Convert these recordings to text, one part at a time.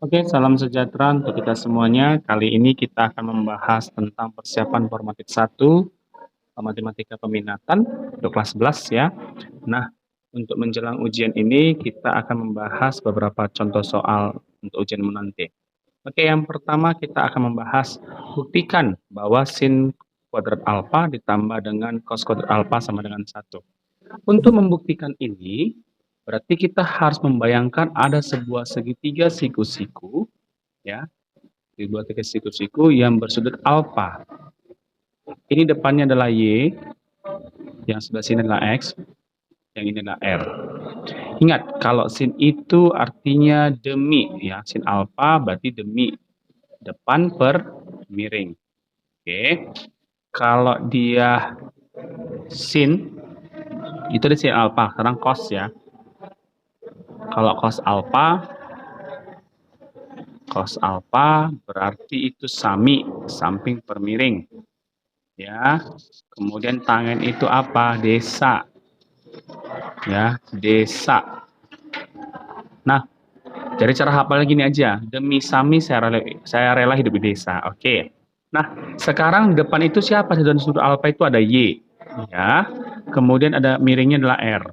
Oke, salam sejahtera untuk kita semuanya. Kali ini kita akan membahas tentang persiapan formatif 1 matematika peminatan untuk kelas 11 ya. Nah, untuk menjelang ujian ini kita akan membahas beberapa contoh soal untuk ujian nanti. Oke, yang pertama kita akan membahas buktikan bahwa sin kuadrat alfa ditambah dengan cos kuadrat alfa sama dengan 1. Untuk membuktikan ini, berarti kita harus membayangkan ada sebuah segitiga siku-siku ya, di dua titik siku-siku yang bersudut alfa. Ini depannya adalah Y, yang sebelah sini adalah X, yang ini adalah R. Ingat, kalau sin itu artinya demi, ya, sin alfa berarti demi, depan per miring. Oke, kalau dia sin, itu ada sin alfa, sekarang cos ya. Kalau cos alfa berarti itu sami, samping per miring. Ya, kemudian tangen itu apa? Desa. Ya, desa. Nah, jadi cara hafalnya gini aja. Demi sami saya rela hidup di desa. Oke. Nah, sekarang depan itu siapa? Dan sudut alfa itu ada Y. Ya. Kemudian ada miringnya adalah R.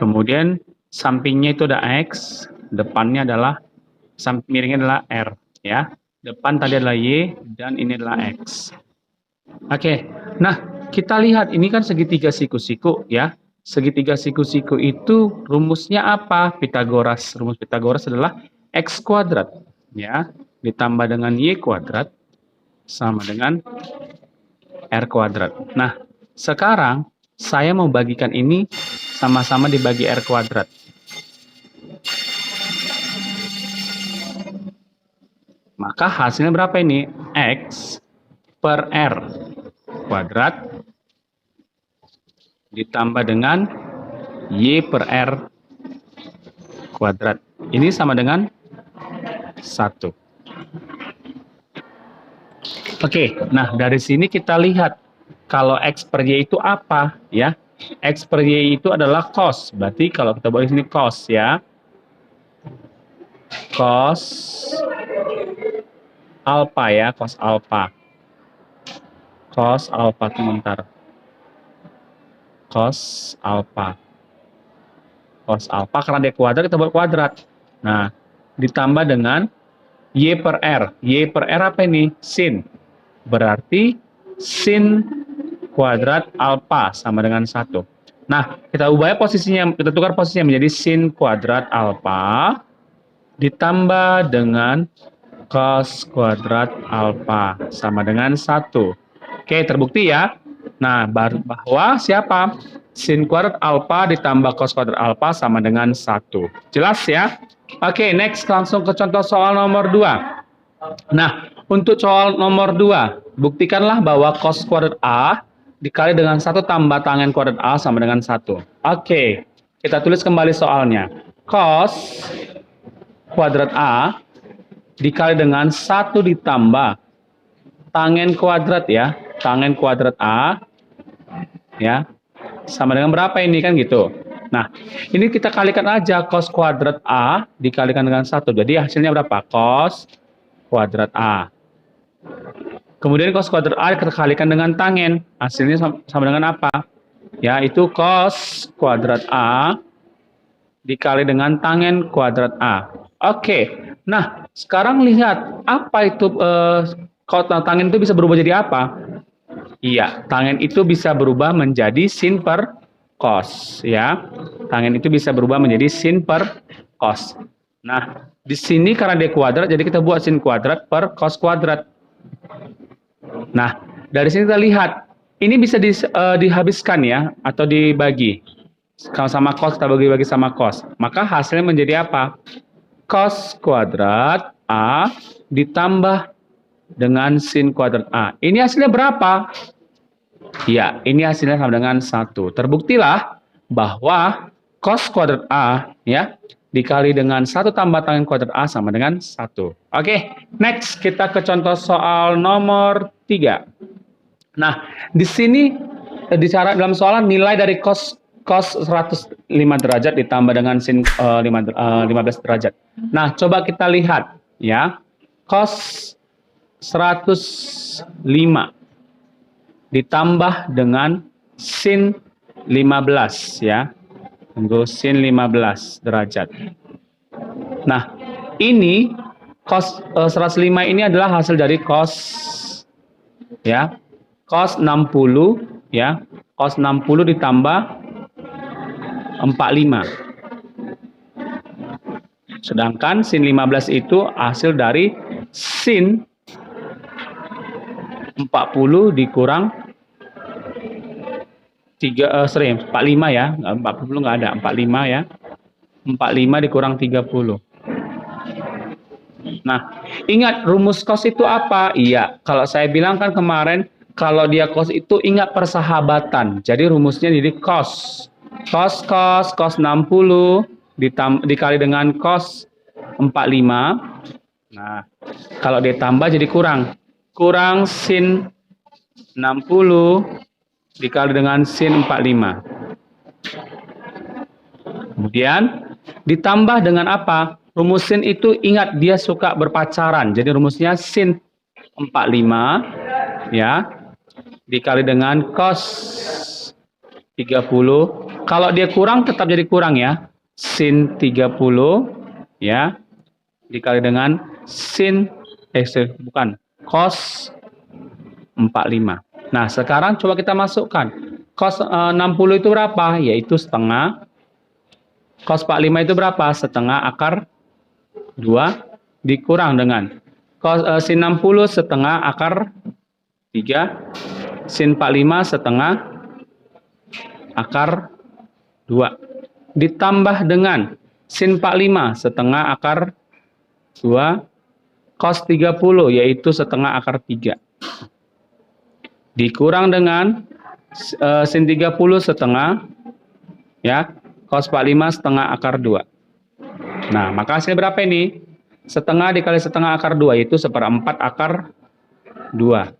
Kemudian sampingnya itu ada X, depannya adalah miringnya adalah R, ya. Depan tadi adalah Y dan ini adalah X. Oke. Nah, kita lihat ini kan segitiga siku-siku ya. Segitiga siku-siku itu rumusnya apa? Pitagoras. Rumus Pitagoras adalah X kuadrat ya, ditambah dengan Y kuadrat sama dengan R kuadrat. Nah, sekarang saya mau bagikan ini sama-sama dibagi R kuadrat. Maka hasilnya berapa ini? X per R kuadrat ditambah dengan Y per R kuadrat. Ini sama dengan 1. Oke, nah dari sini kita lihat kalau X per Y itu apa ya? X per Y itu adalah cos. Berarti kalau kita buat di sini cos ya. Cos alfa ya, cos alfa. Cos alfa sebentar. Cos alfa. Cos alfa karena dia kuadrat kita buat kuadrat. Nah, ditambah dengan Y per R. Y per R apa ini? Sin. Berarti sin kuadrat alfa sama dengan 1. Nah, kita ubah posisinya, kita tukar posisinya menjadi sin kuadrat alfa ditambah dengan cos kuadrat alfa sama dengan 1. Oke, terbukti ya. Nah, bahwa siapa? Sin kuadrat alfa ditambah cos kuadrat alfa sama dengan 1. Jelas ya? Oke, next langsung ke contoh soal nomor 2. Nah, untuk soal nomor 2, buktikanlah bahwa cos kuadrat A dikali dengan 1 tambah tangen kuadrat A sama dengan 1. Oke, kita tulis kembali soalnya. Cos kuadrat A dikali dengan 1 ditambah tangen kuadrat ya. Tangen kuadrat A ya. Sama dengan berapa ini kan gitu. Nah, ini kita kalikan aja cos kuadrat A dikalikan dengan 1. Jadi hasilnya berapa? Cos kuadrat A. Kemudian cos kuadrat A dikalikan dengan tangen. Hasilnya sama dengan apa? Ya, itu cos kuadrat A dikali dengan tangen kuadrat A. Oke. Nah, sekarang lihat apa itu kalau tangen itu bisa berubah jadi apa? Iya, tangen itu bisa berubah menjadi sin per cos ya. Tangen itu bisa berubah menjadi sin per cos. Nah, di sini karena dia kuadrat jadi kita buat sin kuadrat per cos kuadrat. Nah, dari sini kita lihat ini bisa dihabiskan ya atau dibagi. Kalau sama cos kita bagi-bagi sama cos. Maka hasilnya menjadi apa? Cos kuadrat A ditambah dengan sin kuadrat A. Ini hasilnya berapa? Ya, ini hasilnya sama dengan 1. Terbuktilah bahwa cos kuadrat A ya dikali dengan 1 tambah tangen kuadrat A sama dengan 1. Oke, next kita ke contoh soal nomor 3. Nah, di sini dalam soalan nilai dari cos cos 105 derajat ditambah dengan sin 15 derajat. Nah, coba kita lihat ya. Cos 105 ditambah dengan sin 15 ya. Tunggu, sin 15 derajat. Nah, ini cos 105 ini adalah hasil dari cos ya. Cos 60 ya. Cos 60 ditambah 45. Sedangkan sin 15 itu hasil dari sin 40 dikurang 45 ya. 40 nggak ada, 45 ya. 45 dikurang 30. Nah, ingat rumus cos itu apa? Iya, kalau saya bilang kan kemarin, kalau dia cos itu ingat persahabatan. Jadi rumusnya jadi cos. Cos 60 dikali dengan cos 45. Nah, kalau ditambah jadi kurang. Kurang sin 60 dikali dengan sin 45. Kemudian ditambah dengan apa? Rumus sin itu ingat dia suka berpacaran. Jadi rumusnya sin 45 ya dikali dengan cos 30. Kalau dia kurang tetap jadi kurang ya. Sin 30 ya dikali dengan sin cos 45. Nah, sekarang coba kita masukkan. Cos 60 itu berapa? Yaitu setengah. Cos 45 itu berapa? Setengah akar 2 dikurang dengan sin 60 setengah akar 3, sin 45 setengah akar 2 ditambah dengan sin 45 setengah akar 2 cos 30 yaitu setengah akar 3 dikurang dengan sin 30 setengah ya cos 45 setengah akar 2. Nah, maka hasilnya berapa ini? Setengah dikali setengah akar 2 itu 1/4 akar 2.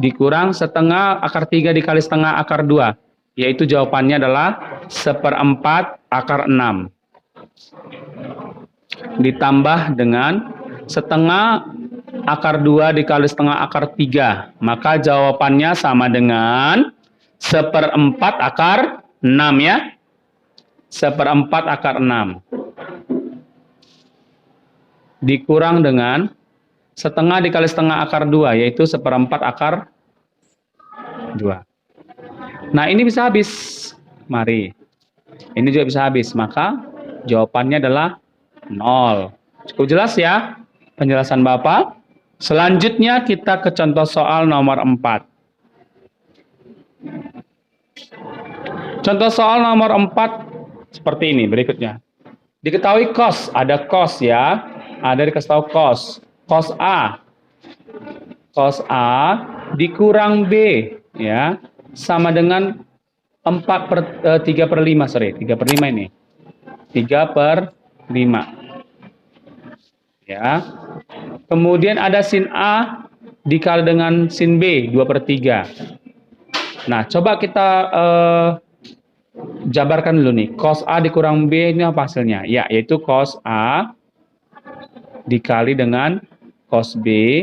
Dikurang setengah akar 3 dikali setengah akar 2. Yaitu jawabannya adalah 1/4 akar 6. Ditambah dengan setengah akar 2 dikali setengah akar 3. Maka jawabannya sama dengan 1/4 akar 6 ya. 1/4 akar 6. Dikurang dengan setengah dikali setengah akar 2, yaitu 1/4 akar 2. Nah, ini bisa habis. Mari. Ini juga bisa habis. Maka jawabannya adalah 0. Cukup jelas ya penjelasan Bapak? Selanjutnya kita ke contoh soal nomor 4. Contoh soal nomor 4 seperti ini berikutnya. Diketahui cos, ada cos ya. Ada dikasih tahu cos. Cos A. Cos A dikurang B ya sama dengan 3/5 ini. 3/5. Ya. Kemudian ada sin A dikali dengan sin B 2/3. Nah, coba kita jabarkan dulu nih. Cos A dikurang B ini apa hasilnya? Ya, yaitu cos A dikali dengan cos B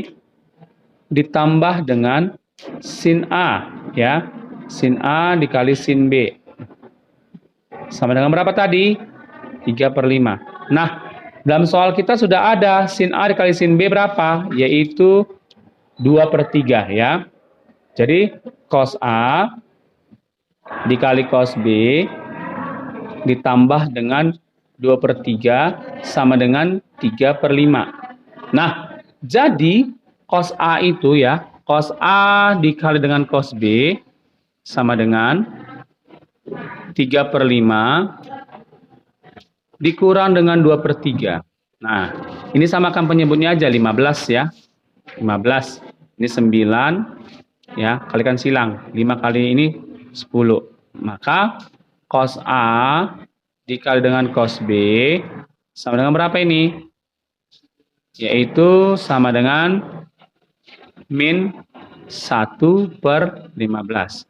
ditambah dengan sin A ya. Sin A dikali sin B. Sama dengan berapa tadi? 3/5. Nah, dalam soal kita sudah ada sin A dikali sin B berapa? Yaitu 2/3 ya. Jadi cos A dikali cos B ditambah dengan 2/3 sama dengan 3/5. Nah, jadi cos A itu ya, cos A dikali dengan cos B sama dengan 3/5 dikurang dengan 2/3. Nah, ini samakan penyebutnya aja 15 ya. 15. Ini 9 ya, kalikan silang. 5 kali ini 10. Maka cos A dikali dengan cos B sama dengan berapa ini? Yaitu sama dengan min 1/15.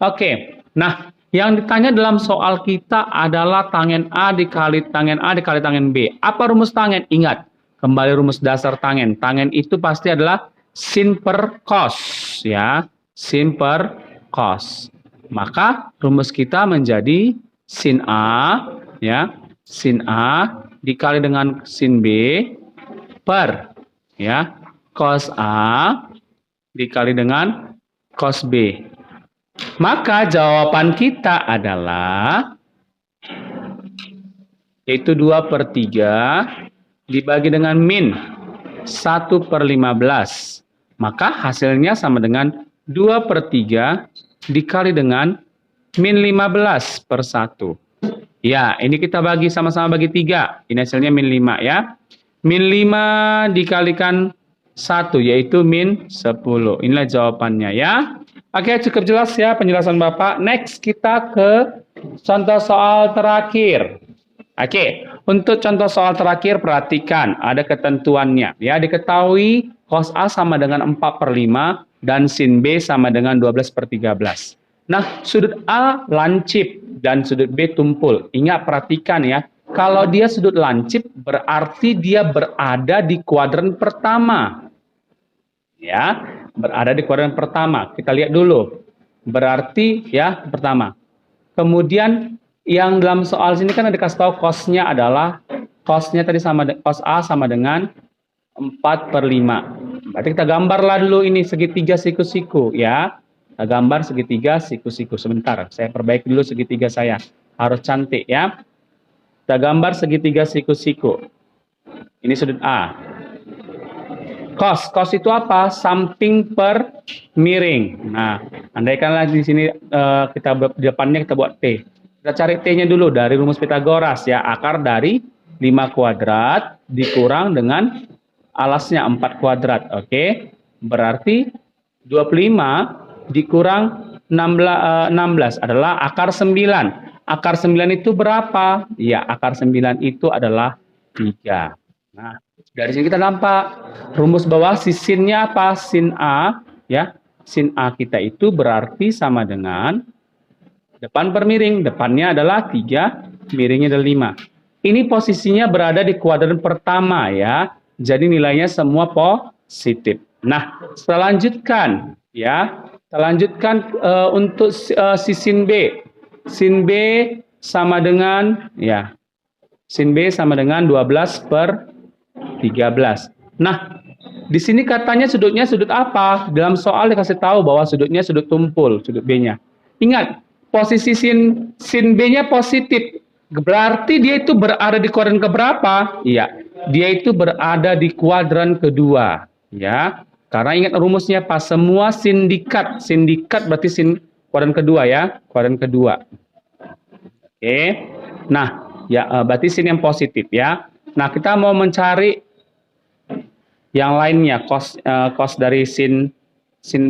Oke, nah Yang ditanya dalam soal kita adalah tangen A dikali tangen A dikali tangen B. Apa rumus tangen? Ingat, kembali rumus dasar tangen. Tangen itu pasti adalah sin per cos, ya. Sin per cos. Maka rumus kita menjadi sin A, ya. Sin A dikali dengan sin B per, ya, cos A dikali dengan cos B. Maka jawaban kita adalah yaitu 2/3 dibagi dengan min 1/15. Maka hasilnya sama dengan 2/3 dikali dengan min 15/1. Ya, ini kita bagi sama-sama bagi 3. Ini hasilnya min 5 ya. Min 5 dikalikan 1 yaitu min 10. Inilah jawabannya ya. Oke, cukup jelas ya penjelasan Bapak. Next kita ke contoh soal terakhir. Oke, untuk contoh soal terakhir perhatikan ada ketentuannya. Ya, diketahui cos A sama dengan 4/5 dan sin B sama dengan 12/13. Nah, sudut A lancip dan sudut B tumpul. Ingat, perhatikan ya. Kalau dia sudut lancip berarti dia berada di kuadran pertama. Ya, berada di kuadran pertama. Kita lihat dulu. Berarti ya pertama. Kemudian yang dalam soal sini kan ada dikasih tahu cosnya adalah cosnya tadi cos A sama dengan 4/5. Berarti kita gambarlah dulu ini segitiga siku-siku ya. Kita gambar segitiga siku-siku. Sebentar, saya perbaiki dulu segitiga saya. Harus cantik ya. Kita gambar segitiga siku-siku. Ini sudut A. Cos itu apa? Samping per miring. Nah, andaikanlah di sini kita di depannya kita buat T. Kita cari T-nya dulu dari rumus Pitagoras ya. Akar dari 5 kuadrat dikurang dengan alasnya 4 kuadrat. Oke. Berarti 25 dikurang 16 adalah akar 9. Akar 9 itu berapa? Ya, akar 9 itu adalah 3. Nah, dari sini kita nampak rumus bawah sinnya apa? Sin A ya. Sin A kita itu berarti sama dengan depan per miring. Depannya adalah 3, miringnya adalah 5. Ini posisinya berada di kuadran pertama ya. Jadi nilainya semua positif. Nah, selanjutkan ya. Selanjutkan untuk si sin B. Sin B sama dengan ya. Sin B sama dengan 12/13. Nah, di sini katanya sudutnya sudut apa? Dalam soal dikasih tahu bahwa sudutnya sudut tumpul, sudut B-nya. Ingat, posisi sin B-nya positif. Berarti dia itu berada di kuadran keberapa? Iya, dia itu berada di kuadran kedua, ya. Karena ingat rumusnya pas semua sindikat. Sindikat berarti kuadran kedua ya, kuadran kedua. Oke. Nah, ya berarti sin yang positif ya. Nah, kita mau mencari yang lainnya, cos dari sin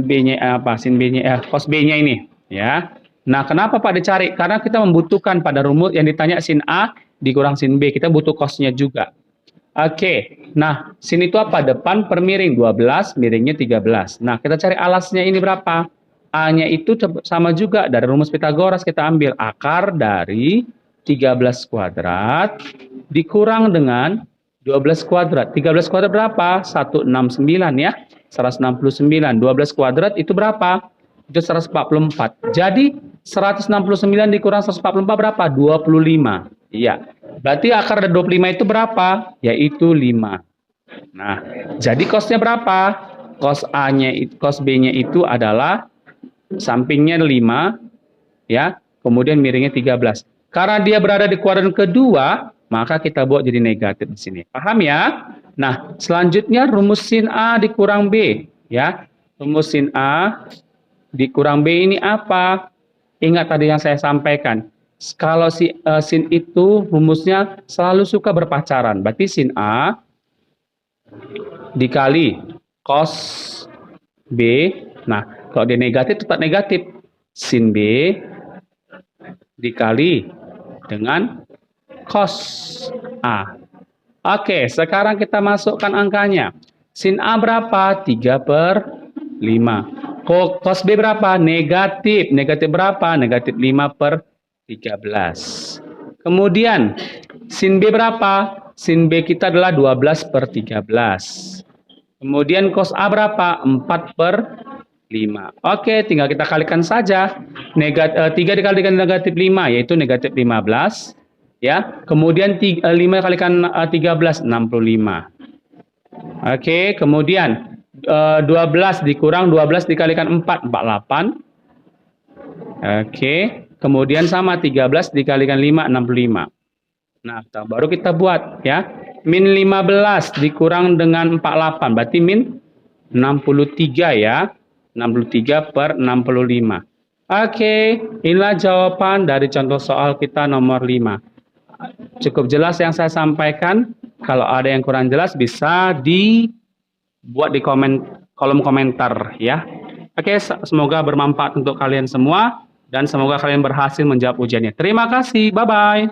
B-nya apa? Sin B-nya cos B-nya ini, ya. Nah, kenapa Pak dicari? Karena kita membutuhkan pada rumus yang ditanya sin A dikurang sin B, kita butuh cosnya juga. Oke. Nah, sin itu apa? Depan per miring 12, miringnya 13. Nah, kita cari alasnya ini berapa? A-nya itu sama juga dari rumus Pitagoras kita ambil akar dari 13 kuadrat dikurang dengan 12 kuadrat. 13 kuadrat berapa? 169 ya. 169. 12 kuadrat itu berapa? Itu 144. Jadi 169 dikurang 144 berapa? 25. Iya. Berarti akar dari 25 itu berapa? Yaitu 5. Nah, jadi cosnya berapa? Cos A-nya, cos B-nya itu adalah sampingnya 5 ya, kemudian miringnya 13. Karena dia berada di kuadran kedua, maka kita buat jadi negatif di sini. Paham ya? Nah, selanjutnya rumus sin A dikurang B ya. Rumus sin A dikurang B ini apa? Ingat tadi yang saya sampaikan. Kalau sin itu rumusnya selalu suka berpacaran. Berarti sin A dikali cos B. Nah, kalau dia negatif tetap negatif. Sin B dikali dengan cos A. Oke, sekarang kita masukkan angkanya. Sin A berapa? 3/5. Cos B berapa? Negatif. Negatif berapa? Negatif 5/13. Kemudian, sin B berapa? Sin B kita adalah 12/13. Kemudian cos A berapa? 4/5. Oke, tinggal kita kalikan saja. 3 dikalikan negatif 5, yaitu negatif 15. Ya, kemudian 5 kalikan 13, 65. Oke, kemudian 12 dikurang 12 dikalikan 4, 48. Oke, kemudian sama 13 dikalikan 5, 65. Nah, baru kita buat ya. Min 15 dikurang dengan 48, berarti min 63 ya. 63/65. Oke, inilah jawaban dari contoh soal kita nomor 5. Cukup jelas yang saya sampaikan. Kalau ada yang kurang jelas bisa dibuat di kolom komentar ya. Oke, semoga bermanfaat untuk kalian semua dan semoga kalian berhasil menjawab ujiannya. Terima kasih. Bye bye.